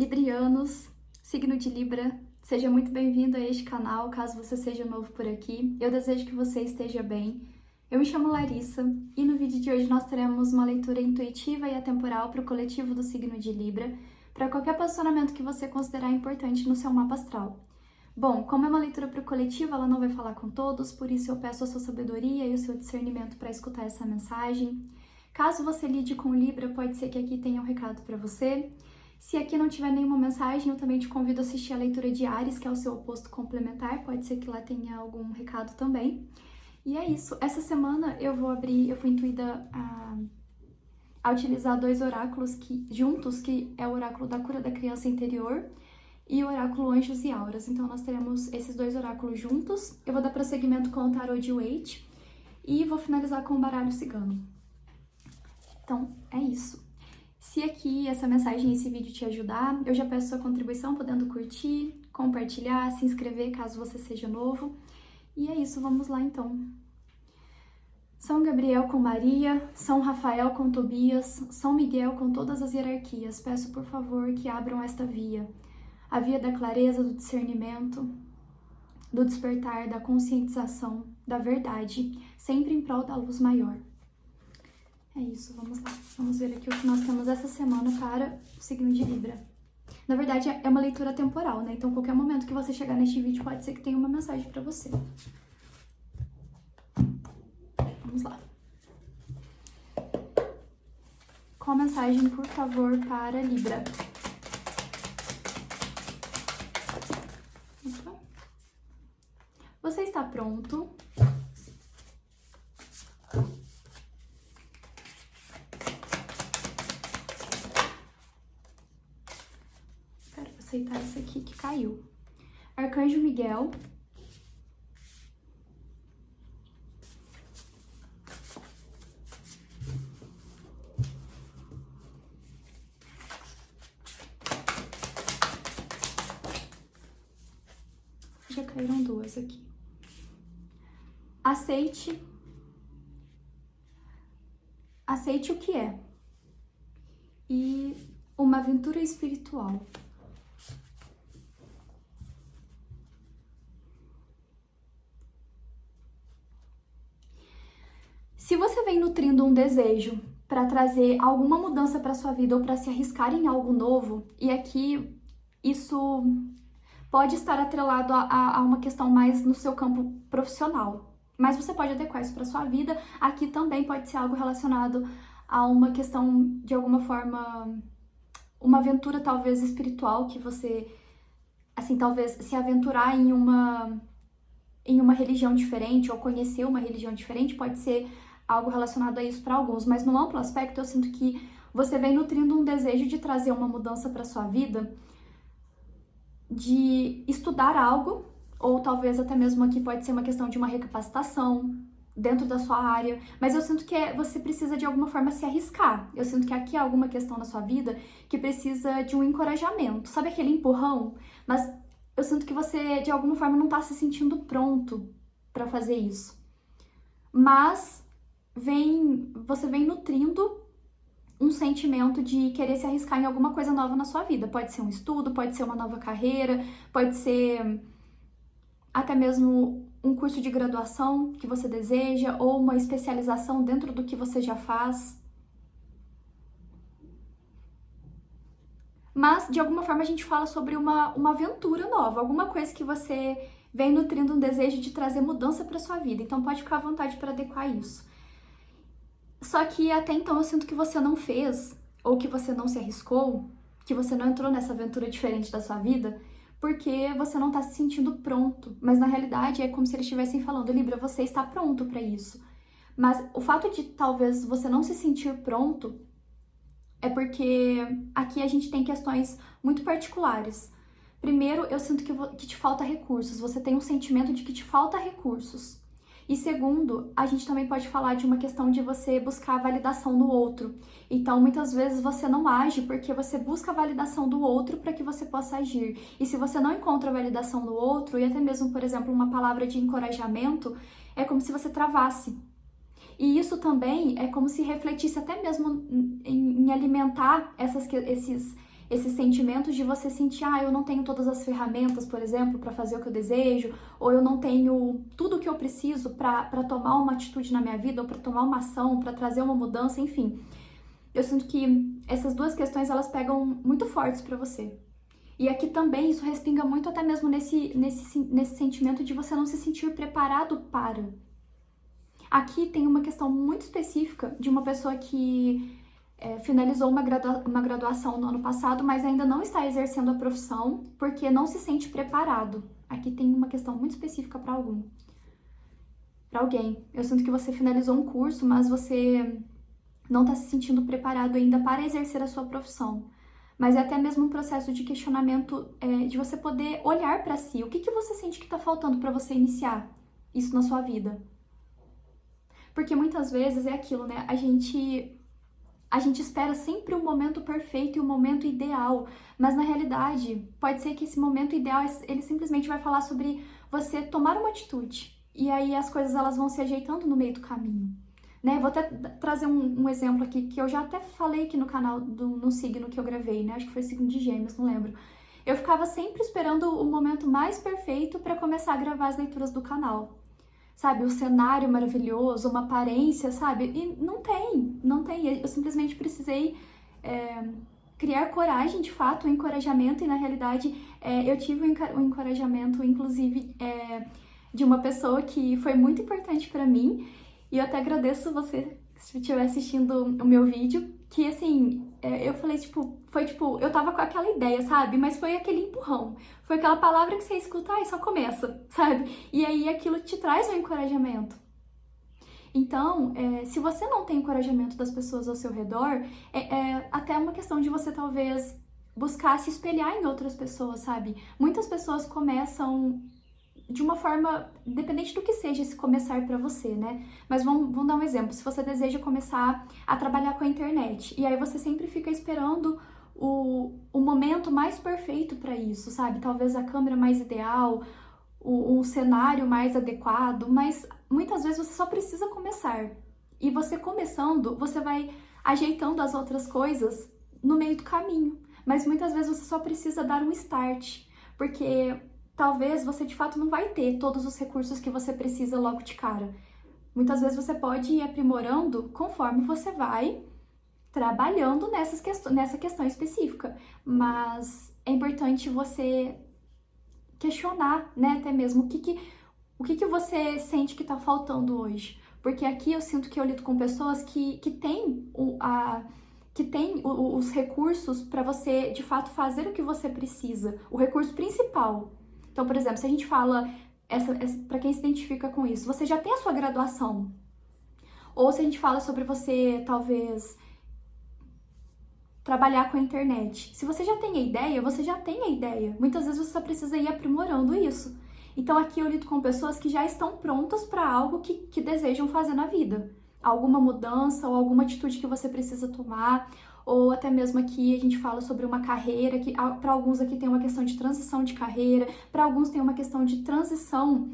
Librianos, signo de Libra, seja muito bem-vindo a este canal, caso você seja novo por aqui. Eu desejo que você esteja bem. Eu me chamo Larissa e no vídeo de hoje nós teremos uma leitura intuitiva e atemporal para o coletivo do signo de Libra, para qualquer posicionamento que você considerar importante no seu mapa astral. Bom, como é uma leitura para o coletivo, ela não vai falar com todos, por isso eu peço a sua sabedoria e o seu discernimento para escutar essa mensagem. Caso você lide com Libra, pode ser que aqui tenha um recado para você. Se aqui não tiver nenhuma mensagem, eu também te convido a assistir a leitura de Áries, que é o seu oposto complementar, pode ser que lá tenha algum recado também. E é isso, essa semana eu fui intuída a utilizar dois oráculos juntos, que é o oráculo da cura da criança interior e o oráculo Anjos e Auras. Então nós teremos esses dois oráculos juntos. Eu vou dar prosseguimento com o tarô de Waite e vou finalizar com o baralho cigano. Então, é isso. Se aqui essa mensagem, esse vídeo te ajudar, eu já peço sua contribuição podendo curtir, compartilhar, se inscrever caso você seja novo. E é isso, vamos lá então. São Gabriel com Maria, São Rafael com Tobias, São Miguel com todas as hierarquias. Peço por favor que abram esta via. A via da clareza, do discernimento, do despertar, da conscientização, da verdade, sempre em prol da luz maior. É isso, vamos lá. Vamos ver aqui o que nós temos essa semana para o signo de Libra. Na verdade, é uma leitura temporal, né? Então, qualquer momento que você chegar neste vídeo, pode ser que tenha uma mensagem para você. Vamos lá. Qual mensagem, por favor, para Libra? Você está pronto? Aceitar esse aqui que caiu. Arcanjo Miguel. Já caíram duas aqui. Aceite. Aceite o que é. E uma aventura espiritual. Se você vem nutrindo um desejo para trazer alguma mudança para sua vida ou para se arriscar em algo novo, e aqui isso pode estar atrelado a uma questão mais no seu campo profissional, mas você pode adequar isso para sua vida. Aqui também pode ser algo relacionado a uma questão, de alguma forma, uma aventura talvez espiritual, que você, assim, talvez se aventurar em uma religião diferente ou conhecer uma religião diferente, pode ser algo relacionado a isso para alguns, mas no amplo aspecto eu sinto que você vem nutrindo um desejo de trazer uma mudança para sua vida, de estudar algo, ou talvez até mesmo aqui pode ser uma questão de uma recapacitação dentro da sua área, mas eu sinto que você precisa de alguma forma se arriscar. Eu sinto que aqui há alguma questão na sua vida que precisa de um encorajamento, sabe aquele empurrão? Mas eu sinto que você de alguma forma não está se sentindo pronto para fazer isso. Mas você vem nutrindo um sentimento de querer se arriscar em alguma coisa nova na sua vida. Pode ser um estudo, pode ser uma nova carreira, pode ser até mesmo um curso de graduação que você deseja, ou uma especialização dentro do que você já faz. Mas, de alguma forma, a gente fala sobre uma aventura nova, alguma coisa que você vem nutrindo um desejo de trazer mudança para sua vida. Então, pode ficar à vontade para adequar isso. Só que até então eu sinto que você não fez, ou que você não se arriscou, que você não entrou nessa aventura diferente da sua vida, porque você não tá se sentindo pronto. Mas na realidade é como se eles estivessem falando: Libra, você está pronto para isso. Mas o fato de talvez você não se sentir pronto é porque aqui a gente tem questões muito particulares. Primeiro, eu sinto que te falta recursos, você tem um sentimento de que te falta recursos. E segundo, a gente também pode falar de uma questão de você buscar a validação no outro. Então, muitas vezes você não age porque você busca a validação do outro para que você possa agir. E se você não encontra a validação no outro, e até mesmo, por exemplo, uma palavra de encorajamento, é como se você travasse. E isso também é como se refletisse até mesmo em alimentar Esses sentimentos de você sentir, eu não tenho todas as ferramentas, por exemplo, para fazer o que eu desejo, ou eu não tenho tudo o que eu preciso para tomar uma atitude na minha vida, ou para tomar uma ação, para trazer uma mudança, enfim. Eu sinto que essas duas questões, elas pegam muito fortes para você. E aqui também isso respinga muito até mesmo nesse sentimento de você não se sentir preparado para. Aqui tem uma questão muito específica de uma pessoa que finalizou uma graduação no ano passado, mas ainda não está exercendo a profissão porque não se sente preparado. Aqui tem uma questão muito específica para alguém. Eu sinto que você finalizou um curso, mas você não está se sentindo preparado ainda para exercer a sua profissão. Mas é até mesmo um processo de questionamento, de você poder olhar para si. O que você sente que está faltando para você iniciar isso na sua vida? Porque muitas vezes é aquilo, né? A gente espera sempre o momento perfeito e o momento ideal, mas na realidade, pode ser que esse momento ideal, ele simplesmente vai falar sobre você tomar uma atitude. E aí as coisas elas vão se ajeitando no meio do caminho. Né? Vou até trazer um exemplo aqui, que eu já até falei aqui no canal, no signo que eu gravei, né? Acho que foi signo de Gêmeos, não lembro. Eu ficava sempre esperando o momento mais perfeito para começar a gravar as leituras do canal. Sabe, o cenário maravilhoso, uma aparência, sabe? E não tem. Eu simplesmente precisei criar coragem, de fato, um encorajamento, e na realidade eu tive um encorajamento, inclusive, de uma pessoa que foi muito importante para mim, e eu até agradeço você, se estiver assistindo o meu vídeo, que assim, eu falei, eu tava com aquela ideia, sabe? Mas foi aquele empurrão, foi aquela palavra que você escuta, e só começa, sabe? E aí aquilo te traz um encorajamento. Então, se você não tem encorajamento das pessoas ao seu redor, até uma questão de você talvez buscar se espelhar em outras pessoas, sabe? Muitas pessoas começam de uma forma, independente do que seja esse começar para você, né? Mas vamos dar um exemplo. Se você deseja começar a trabalhar com a internet, e aí você sempre fica esperando o momento mais perfeito para isso, sabe? Talvez a câmera mais ideal, um cenário mais adequado, mas muitas vezes você só precisa começar. E você começando, você vai ajeitando as outras coisas no meio do caminho. Mas muitas vezes você só precisa dar um start, porque talvez você de fato não vai ter todos os recursos que você precisa logo de cara. Muitas vezes você pode ir aprimorando conforme você vai trabalhando nessa questão específica. Mas é importante você questionar, né, até mesmo o que você sente que tá faltando hoje. Porque aqui eu sinto que eu lido com pessoas que têm os recursos para você, de fato, fazer o que você precisa. O recurso principal. Então, por exemplo, se a gente fala, para quem se identifica com isso, você já tem a sua graduação. Ou se a gente fala sobre você, talvez, trabalhar com a internet. Se você já tem a ideia, você já tem a ideia. Muitas vezes você só precisa ir aprimorando isso. Então, aqui eu lido com pessoas que já estão prontas para algo que desejam fazer na vida. Alguma mudança ou alguma atitude que você precisa tomar, ou até mesmo aqui a gente fala sobre uma carreira, que para alguns aqui tem uma questão de transição de carreira, para alguns tem uma questão de transição,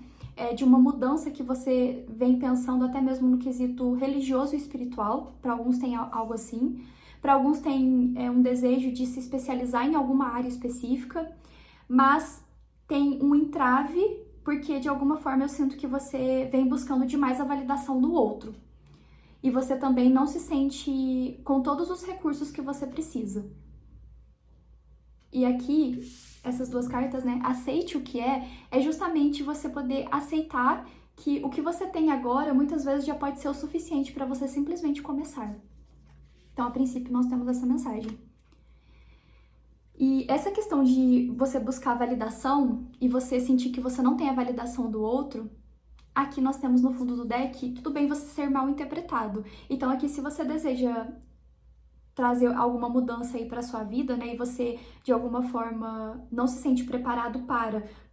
de uma mudança que você vem pensando até mesmo no quesito religioso e espiritual, para alguns tem algo assim, para alguns tem um desejo de se especializar em alguma área específica, mas tem um entrave, porque de alguma forma eu sinto que você vem buscando demais a validação do outro. E você também não se sente com todos os recursos que você precisa. E aqui, essas duas cartas, né? Aceite o que é justamente você poder aceitar que o que você tem agora, muitas vezes, já pode ser o suficiente para você simplesmente começar. Então, a princípio, nós temos essa mensagem. E essa questão de você buscar validação e você sentir que você não tem a validação do outro, aqui nós temos no fundo do deck, tudo bem você ser mal interpretado. Então aqui, se você deseja trazer alguma mudança aí para sua vida, né, e você de alguma forma não se sente preparado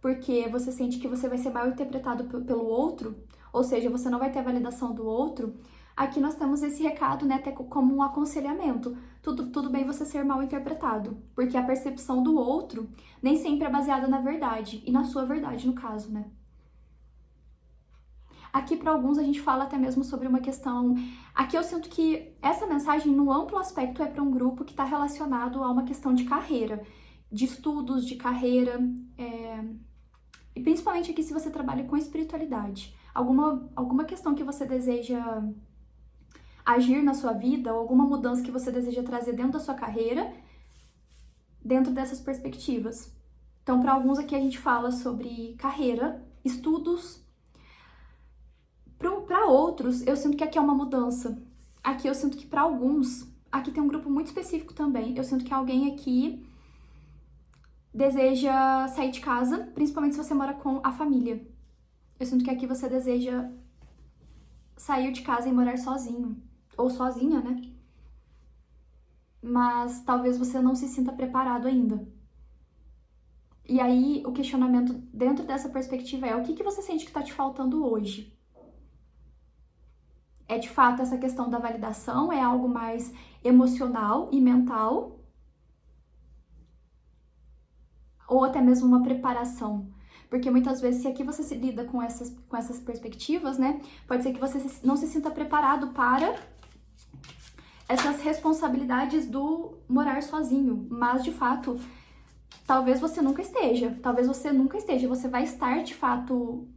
porque você sente que você vai ser mal interpretado pelo outro, ou seja, você não vai ter a validação do outro, aqui nós temos esse recado, né, até como um aconselhamento. Tudo bem você ser mal interpretado, porque a percepção do outro nem sempre é baseada na verdade, e na sua verdade, no caso, né? Aqui, para alguns, a gente fala até mesmo sobre uma questão... Aqui eu sinto que essa mensagem, no amplo aspecto, é para um grupo que está relacionado a uma questão de carreira, de estudos, de carreira, e principalmente aqui se você trabalha com espiritualidade. Alguma questão que você deseja agir na sua vida, ou alguma mudança que você deseja trazer dentro da sua carreira, dentro dessas perspectivas. Então, para alguns aqui a gente fala sobre carreira, estudos. Para outros, eu sinto que aqui é uma mudança. Aqui eu sinto que para alguns, aqui tem um grupo muito específico também, eu sinto que alguém aqui deseja sair de casa, principalmente se você mora com a família. Eu sinto que aqui você deseja sair de casa e morar sozinho, ou sozinha, né? Mas talvez você não se sinta preparado ainda. E aí, o questionamento dentro dessa perspectiva é: o que você sente que está te faltando hoje? É de fato essa questão da validação? É algo mais emocional e mental? Ou até mesmo uma preparação? Porque muitas vezes, se aqui você se lida com essas perspectivas, né? Pode ser que você não se sinta preparado para essas responsabilidades do morar sozinho. Mas, de fato, talvez você nunca esteja. Você vai estar, de fato...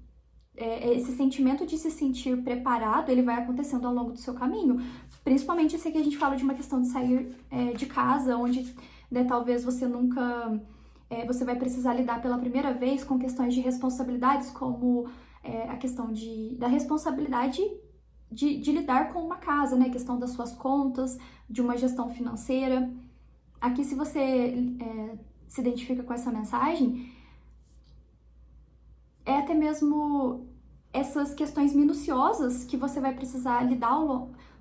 esse sentimento de se sentir preparado, ele vai acontecendo ao longo do seu caminho. Principalmente se aqui a gente fala de uma questão de sair de casa, onde, né, talvez você nunca... você vai precisar lidar pela primeira vez com questões de responsabilidades, como a questão da responsabilidade de lidar com uma casa, né? A questão das suas contas, de uma gestão financeira. Aqui, se você se identifica com essa mensagem, é até mesmo essas questões minuciosas que você vai precisar lidar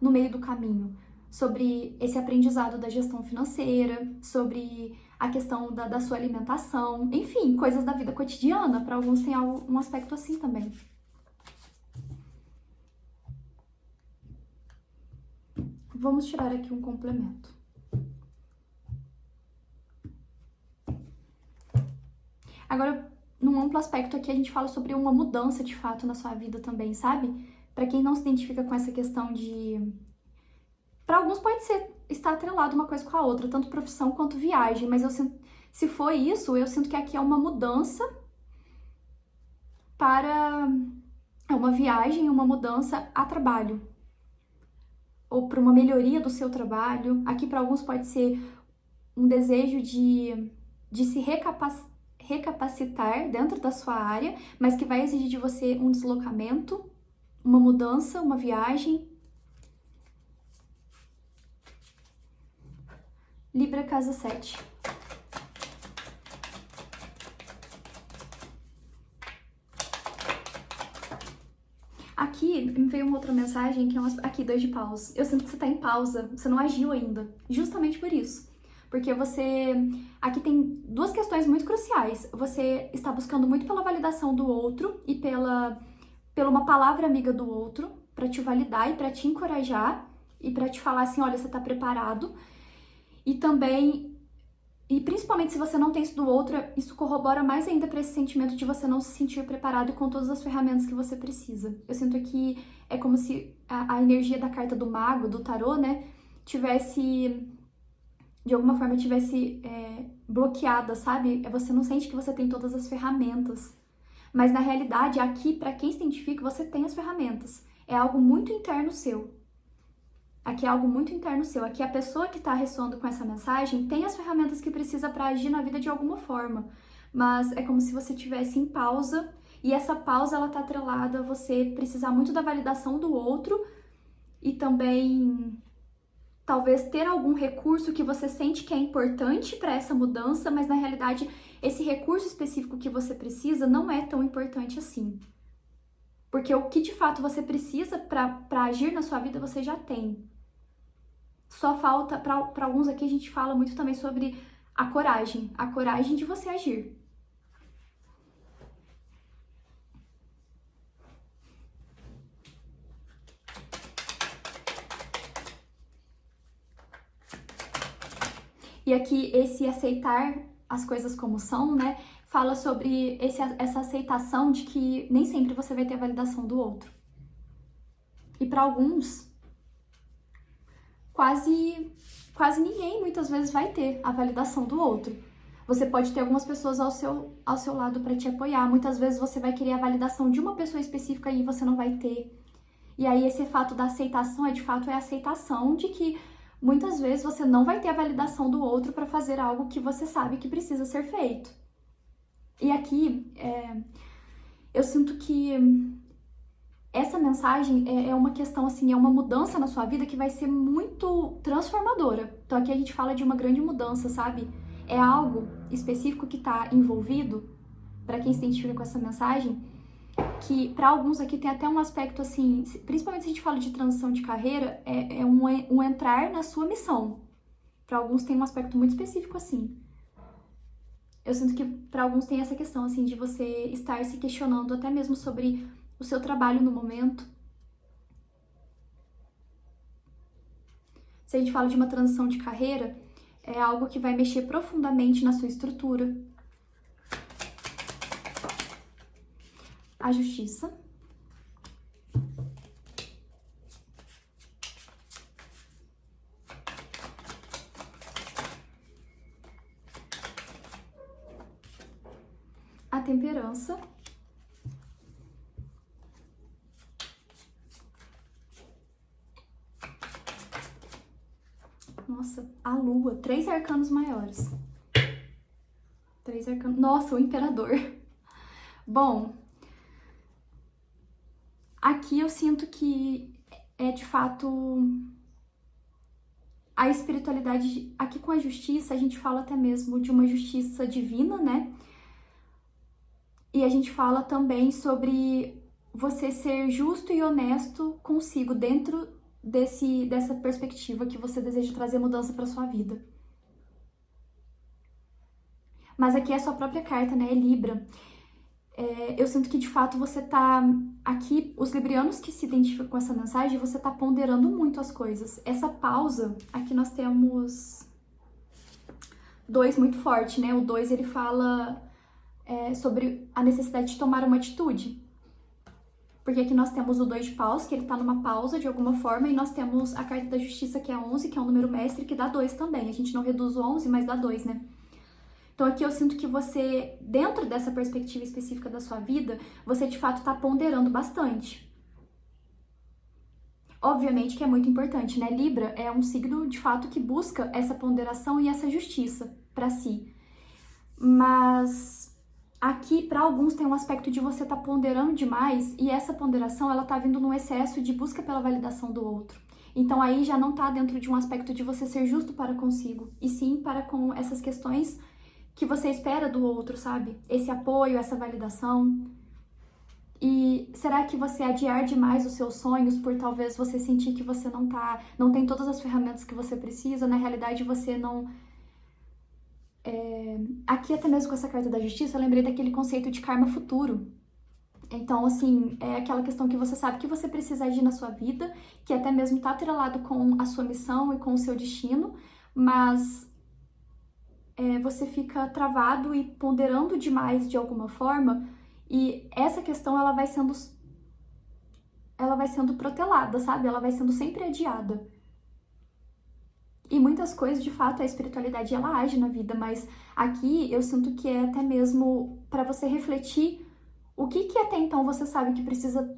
no meio do caminho, sobre esse aprendizado da gestão financeira, sobre a questão da sua alimentação, enfim, coisas da vida cotidiana. Para alguns tem um aspecto assim também. Vamos tirar aqui um complemento. Agora, num amplo aspecto aqui, a gente fala sobre uma mudança de fato na sua vida também, sabe? Para quem não se identifica com essa questão de... Para alguns pode estar atrelado uma coisa com a outra, tanto profissão quanto viagem, mas eu sinto, se for isso, eu sinto que aqui é uma mudança para uma viagem, uma mudança a trabalho, ou para uma melhoria do seu trabalho. Aqui para alguns pode ser um desejo de se recapacitar dentro da sua área, mas que vai exigir de você um deslocamento, uma mudança, uma viagem. Libra, casa 7. Aqui me veio uma outra mensagem que é aqui, 2 de paus. Eu sinto que você tá em pausa, você não agiu ainda, justamente por isso. Porque você... Aqui tem 2 questões muito cruciais. Você está buscando muito pela validação do outro e pela uma palavra amiga do outro para te validar e para te encorajar e para te falar assim, olha, você tá preparado. E também, e principalmente se você não tem isso do outro, isso corrobora mais ainda para esse sentimento de você não se sentir preparado com todas as ferramentas que você precisa. Eu sinto que é como se a energia da carta do mago, do tarô, né, tivesse... de alguma forma tivesse bloqueada, sabe? Você não sente que você tem todas as ferramentas. Mas na realidade, aqui, para quem se identifica, você tem as ferramentas. É algo muito interno seu. Aqui é algo muito interno seu. Aqui a pessoa que está ressoando com essa mensagem tem as ferramentas que precisa para agir na vida de alguma forma. Mas é como se você estivesse em pausa, e essa pausa ela tá atrelada a você precisar muito da validação do outro e também... talvez ter algum recurso que você sente que é importante para essa mudança, mas na realidade esse recurso específico que você precisa não é tão importante assim. Porque o que de fato você precisa para agir na sua vida você já tem. Só falta, para alguns aqui a gente fala muito também sobre a coragem de você agir. E aqui esse aceitar as coisas como são, né, fala sobre essa aceitação de que nem sempre você vai ter a validação do outro. E para alguns, quase ninguém muitas vezes vai ter a validação do outro. Você pode ter algumas pessoas ao seu lado para te apoiar. Muitas vezes você vai querer a validação de uma pessoa específica e você não vai ter. E aí esse fato da aceitação de fato a aceitação de que muitas vezes você não vai ter a validação do outro para fazer algo que você sabe que precisa ser feito. E aqui eu sinto que essa mensagem é uma questão, assim, é uma mudança na sua vida que vai ser muito transformadora. Então aqui a gente fala de uma grande mudança, sabe? É algo específico que está envolvido, para quem se identifica com essa mensagem, que para alguns aqui tem até um aspecto, assim, principalmente se a gente fala de transição de carreira, é um entrar na sua missão. Para alguns tem um aspecto muito específico, assim. Eu sinto que para alguns tem essa questão, assim, de você estar se questionando até mesmo sobre o seu trabalho no momento. Se a gente fala de uma transição de carreira, é algo que vai mexer profundamente na sua estrutura. A justiça. A temperança. Nossa, a lua. 3 arcanos maiores. 3 arcanos. Nossa, o imperador. Bom, aqui eu sinto que é de fato a espiritualidade. Aqui com a justiça, a gente fala até mesmo de uma justiça divina, né? E a gente fala também sobre você ser justo e honesto consigo dentro dessa perspectiva que você deseja trazer mudança para sua vida. Mas aqui é a sua própria carta, né? É Libra. Eu sinto que de fato você tá aqui, os librianos que se identificam com essa mensagem, você tá ponderando muito as coisas. Essa pausa, aqui nós temos 2 muito forte, né? O 2 ele fala sobre a necessidade de tomar uma atitude. Porque aqui nós temos o 2 de paus, que ele tá numa pausa de alguma forma, e nós temos a carta da justiça, que é 11, que é um número mestre, que dá 2 também. A gente não reduz o 11, mas dá 2, né? Então aqui eu sinto que você, dentro dessa perspectiva específica da sua vida, você de fato tá ponderando bastante. Obviamente que é muito importante, né? Libra é um signo de fato que busca essa ponderação e essa justiça para si. Mas aqui, para alguns, tem um aspecto de você estar ponderando demais e essa ponderação, ela tá vindo num excesso de busca pela validação do outro. Então aí já não tá dentro de um aspecto de você ser justo para consigo, e sim para com essas questões que você espera do outro, sabe? Esse apoio, essa validação. E será que você adiar demais os seus sonhos por talvez você sentir que você não tem todas as ferramentas que você precisa? Na realidade, você não... Aqui, até mesmo com essa carta da justiça, eu lembrei daquele conceito de karma futuro. Então, assim, é aquela questão que você sabe que você precisa agir na sua vida, que até mesmo tá atrelado com a sua missão e com o seu destino, mas você fica travado e ponderando demais de alguma forma, e essa questão ela vai sendo protelada, sabe? Ela vai sendo sempre adiada. E muitas coisas, de fato, a espiritualidade ela age na vida, mas aqui eu sinto que é até mesmo para você refletir o que até então você sabe que precisa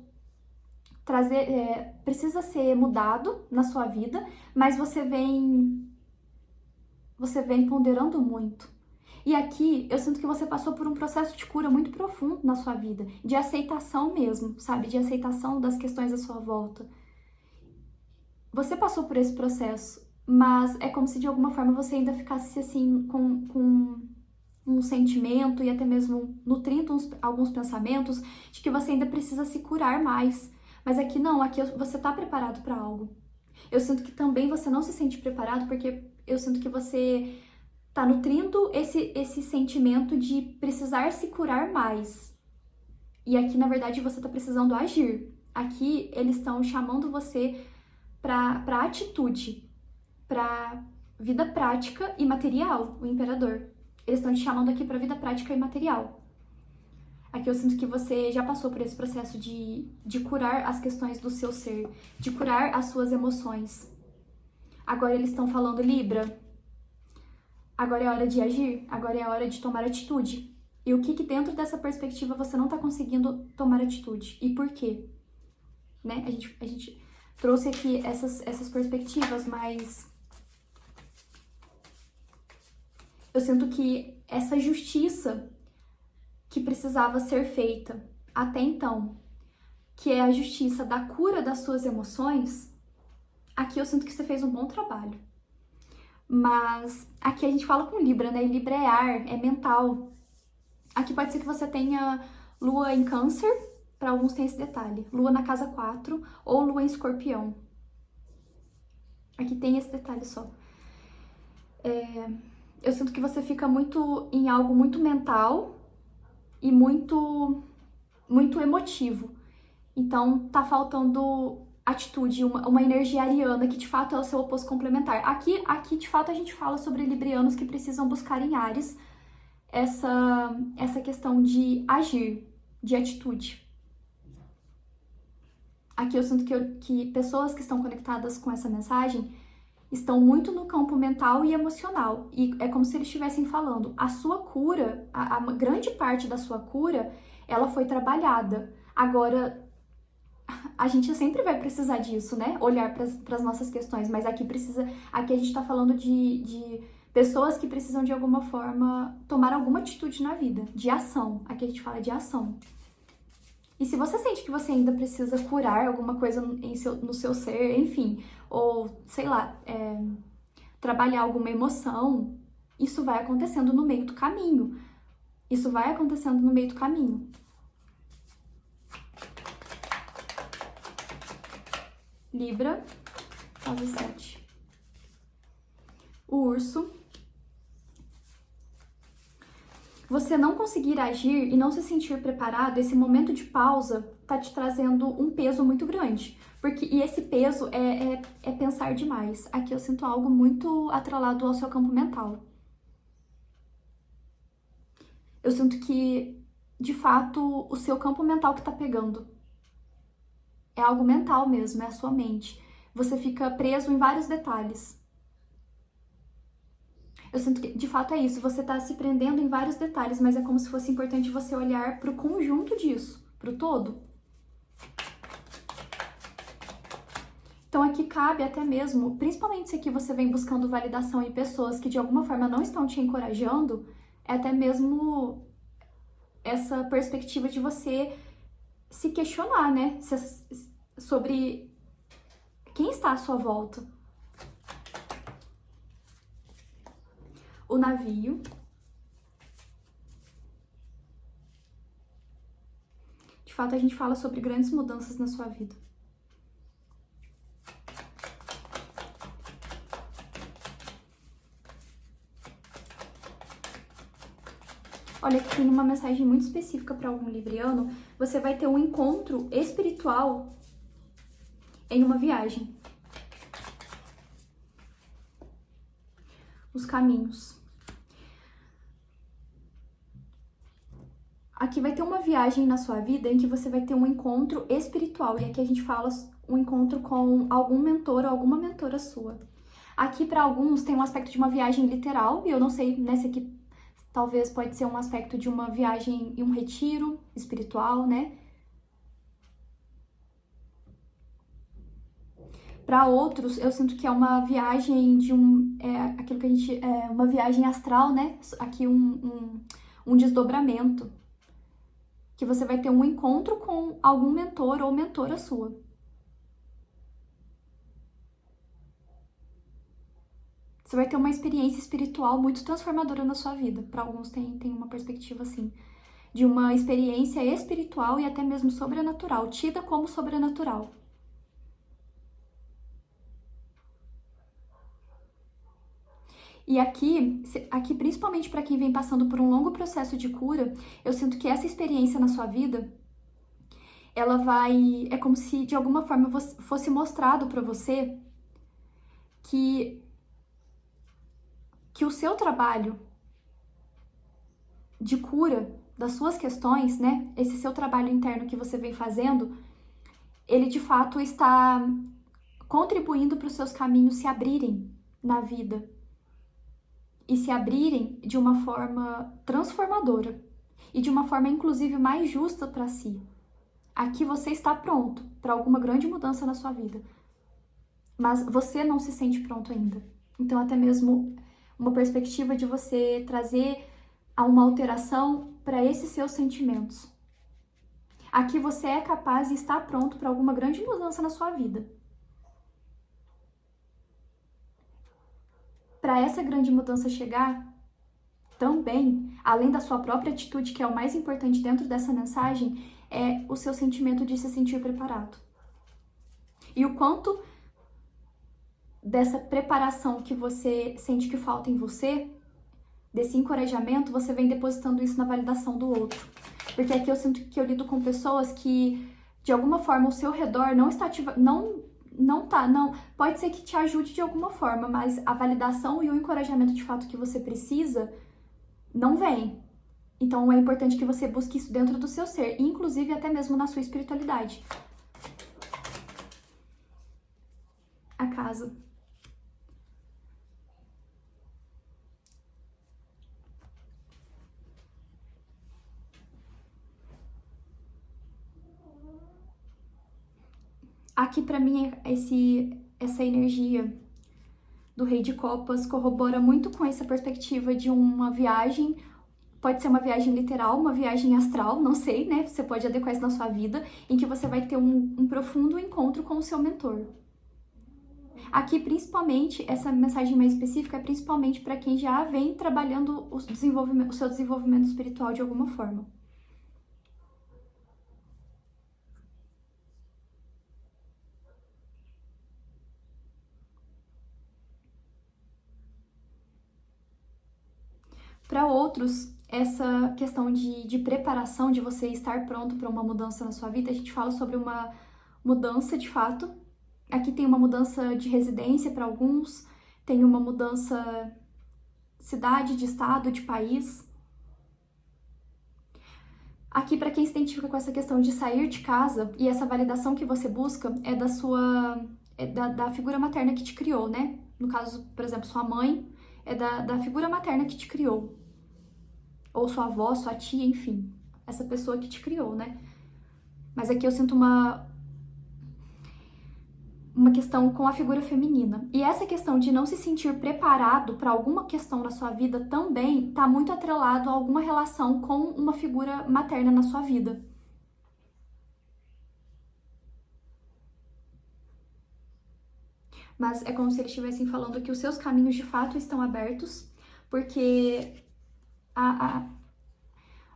trazer, precisa ser mudado na sua vida, mas você vem ponderando muito. E aqui eu sinto que você passou por um processo de cura muito profundo na sua vida, de aceitação mesmo, sabe? De aceitação das questões à sua volta. Você passou por esse processo, mas é como se de alguma forma você ainda ficasse assim com um sentimento e até mesmo nutrindo alguns pensamentos de que você ainda precisa se curar mais. Mas aqui não, aqui você tá preparado para algo. Eu sinto que também você não se sente preparado porque eu sinto que você tá nutrindo esse sentimento de precisar se curar mais. E aqui, na verdade, você tá precisando agir. Aqui, eles estão chamando você pra atitude, pra vida prática e material, o imperador. Eles estão te chamando aqui pra vida prática e material. Aqui eu sinto que você já passou por esse processo de curar as questões do seu ser, de curar as suas emoções. Agora eles estão falando, Libra, agora é hora de agir, agora é hora de tomar atitude. E o que dentro dessa perspectiva você não está conseguindo tomar atitude? E por quê? Né? A gente trouxe aqui essas perspectivas, mas eu sinto que essa justiça que precisava ser feita até então, que é a justiça da cura das suas emoções, aqui eu sinto que você fez um bom trabalho. Mas aqui a gente fala com Libra, né? E Libra é ar, é mental. Aqui pode ser que você tenha Lua em Câncer, para alguns tem esse detalhe. Lua na casa 4 ou Lua em Escorpião. Aqui tem esse detalhe só. Eu sinto que você fica muito em algo muito mental e muito emotivo. Então tá faltando atitude, uma energia ariana que de fato é o seu oposto complementar. Aqui de fato a gente fala sobre librianos que precisam buscar em Áries essa questão de agir, de atitude. Aqui eu sinto que pessoas que estão conectadas com essa mensagem estão muito no campo mental e emocional. E é como se eles estivessem falando, a sua cura, a grande parte da sua cura, ela foi trabalhada. Agora, a gente sempre vai precisar disso, né? Olhar para as nossas questões, mas aqui a gente tá falando de pessoas que precisam de alguma forma tomar alguma atitude na vida, de ação. Aqui a gente fala de ação. E se você sente que você ainda precisa curar alguma coisa no seu ser, enfim, ou sei lá, trabalhar alguma emoção, isso vai acontecendo no meio do caminho. Isso vai acontecendo no meio do caminho. Libra, fase 7. O urso. Você não conseguir agir e não se sentir preparado, esse momento de pausa tá te trazendo um peso muito grande. E esse peso é pensar demais. Aqui eu sinto algo muito atrelado ao seu campo mental. Eu sinto que, de fato, o seu campo mental que tá pegando. É algo mental mesmo, é a sua mente. Você fica preso em vários detalhes. Eu sinto que, de fato, é isso. Você tá se prendendo em vários detalhes, mas é como se fosse importante você olhar pro conjunto disso, pro todo. Então aqui cabe até mesmo, principalmente se aqui você vem buscando validação em pessoas que de alguma forma não estão te encorajando, é até mesmo essa perspectiva de você se questionar, né? Sobre quem está à sua volta. O navio. De fato, a gente fala sobre grandes mudanças na sua vida. Olha, aqui tem uma mensagem muito específica para algum libriano. Você vai ter um encontro espiritual em uma viagem. Os caminhos. Aqui vai ter uma viagem na sua vida em que você vai ter um encontro espiritual. E aqui a gente fala um encontro com algum mentor ou alguma mentora sua. Aqui, para alguns, tem um aspecto de uma viagem literal. E eu não sei, né, se aqui talvez pode ser um aspecto de uma viagem e um retiro espiritual, né? Para outros, eu sinto que é uma viagem de aquilo que a gente, uma viagem astral, né? Aqui um desdobramento. Que você vai ter um encontro com algum mentor ou mentora sua. Você vai ter uma experiência espiritual muito transformadora na sua vida. Para alguns tem uma perspectiva assim, de uma experiência espiritual e até mesmo sobrenatural, tida como sobrenatural. E aqui principalmente para quem vem passando por um longo processo de cura, eu sinto que essa experiência na sua vida, ela é como se de alguma forma fosse mostrado para você que o seu trabalho de cura das suas questões, né? Esse seu trabalho interno que você vem fazendo, ele de fato está contribuindo para os seus caminhos se abrirem na vida e se abrirem de uma forma transformadora e de uma forma inclusive mais justa para si. Aqui você está pronto para alguma grande mudança na sua vida, mas você não se sente pronto ainda. Então, até mesmo uma perspectiva de você trazer a uma alteração para esses seus sentimentos. Aqui você é capaz e está pronto para alguma grande mudança na sua vida. Para essa grande mudança chegar, também, além da sua própria atitude, que é o mais importante dentro dessa mensagem, é o seu sentimento de se sentir preparado. E o quanto dessa preparação que você sente que falta em você, desse encorajamento, você vem depositando isso na validação do outro. Porque aqui eu sinto que eu lido com pessoas que, de alguma forma, o seu redor não está pode ser que te ajude de alguma forma, mas a validação e o encorajamento de fato que você precisa não vem. Então é importante que você busque isso dentro do seu ser, inclusive até mesmo na sua espiritualidade. A casa. Aqui para mim essa energia do Rei de Copas corrobora muito com essa perspectiva de uma viagem. Pode ser uma viagem literal, uma viagem astral, não sei, né? Você pode adequar isso na sua vida, em que você vai ter um profundo encontro com o seu mentor. Aqui, principalmente, essa mensagem mais específica é principalmente para quem já vem trabalhando o seu desenvolvimento espiritual de alguma forma. Para outros, essa questão de preparação, de você estar pronto para uma mudança na sua vida, a gente fala sobre uma mudança de fato. Aqui tem uma mudança de residência para alguns, tem uma mudança de cidade, de estado, de país. Aqui, para quem se identifica com essa questão de sair de casa e essa validação que você busca é da figura materna que te criou, né? No caso, por exemplo, sua mãe é da figura materna que te criou. Ou sua avó, sua tia, enfim. Essa pessoa que te criou, né? Mas aqui eu sinto uma questão com a figura feminina. E essa questão de não se sentir preparado para alguma questão na sua vida também está muito atrelado a alguma relação com uma figura materna na sua vida. Mas é como se eles estivessem falando que os seus caminhos de fato estão abertos, porque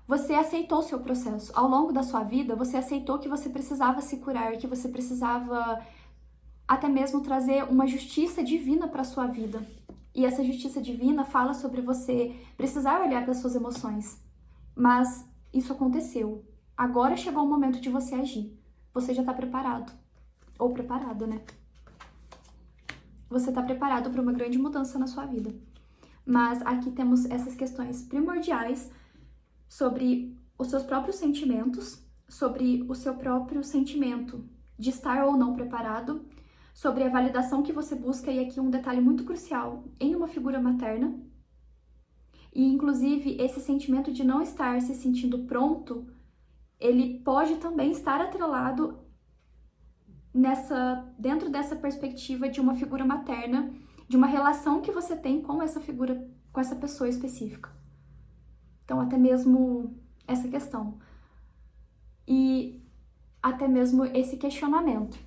você aceitou o seu processo. Ao longo da sua vida, você aceitou que você precisava se curar, que você precisava até mesmo trazer uma justiça divina para sua vida. E essa justiça divina fala sobre você precisar olhar para as suas emoções. Mas isso aconteceu. Agora chegou o momento de você agir. Você já está preparado. Ou preparada, né? Você está preparado para uma grande mudança na sua vida. Mas aqui temos essas questões primordiais sobre os seus próprios sentimentos, sobre o seu próprio sentimento de estar ou não preparado, sobre a validação que você busca, e aqui um detalhe muito crucial, em uma figura materna. E, inclusive, esse sentimento de não estar se sentindo pronto, ele pode também estar atrelado dentro dessa perspectiva de uma figura materna, de uma relação que você tem com essa figura, com essa pessoa específica. Então, até mesmo essa questão. E até mesmo esse questionamento.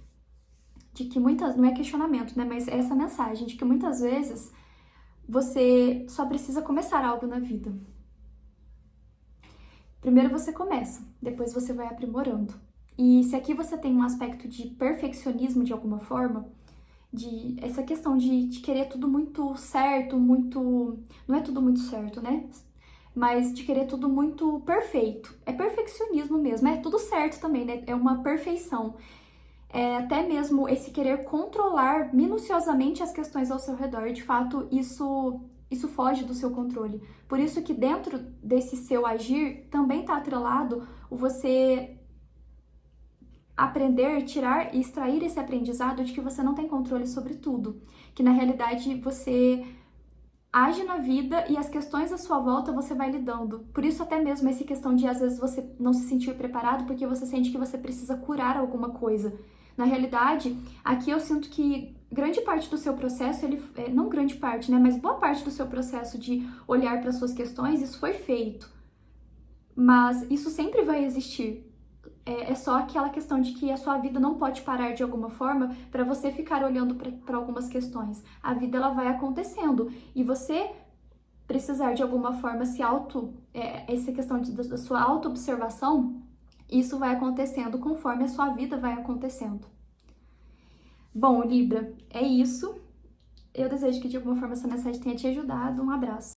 De que não é questionamento, né? Mas é essa mensagem de que muitas vezes você só precisa começar algo na vida. Primeiro você começa, depois você vai aprimorando. E se aqui você tem um aspecto de perfeccionismo de alguma forma, de essa questão de querer tudo muito certo, não é tudo muito certo, né? Mas de querer tudo muito perfeito. É perfeccionismo mesmo, é tudo certo também, né? É uma perfeição. É até mesmo esse querer controlar minuciosamente as questões ao seu redor. De fato, isso isso foge do seu controle. Por isso que dentro desse seu agir também está atrelado o você aprender, tirar e extrair esse aprendizado de que você não tem controle sobre tudo, que na realidade você age na vida e as questões à sua volta você vai lidando. Por isso até mesmo essa questão de às vezes você não se sentir preparado porque você sente que você precisa curar alguma coisa. Na realidade, aqui eu sinto que grande parte do seu processo, não grande parte, né, mas boa parte do seu processo de olhar para suas questões, isso foi feito. Mas isso sempre vai existir. É só aquela questão de que a sua vida não pode parar de alguma forma para você ficar olhando para algumas questões. A vida ela vai acontecendo e você precisar de alguma forma essa questão da sua auto-observação, isso vai acontecendo conforme a sua vida vai acontecendo. Bom, Libra, é isso. Eu desejo que de alguma forma essa mensagem tenha te ajudado. Um abraço.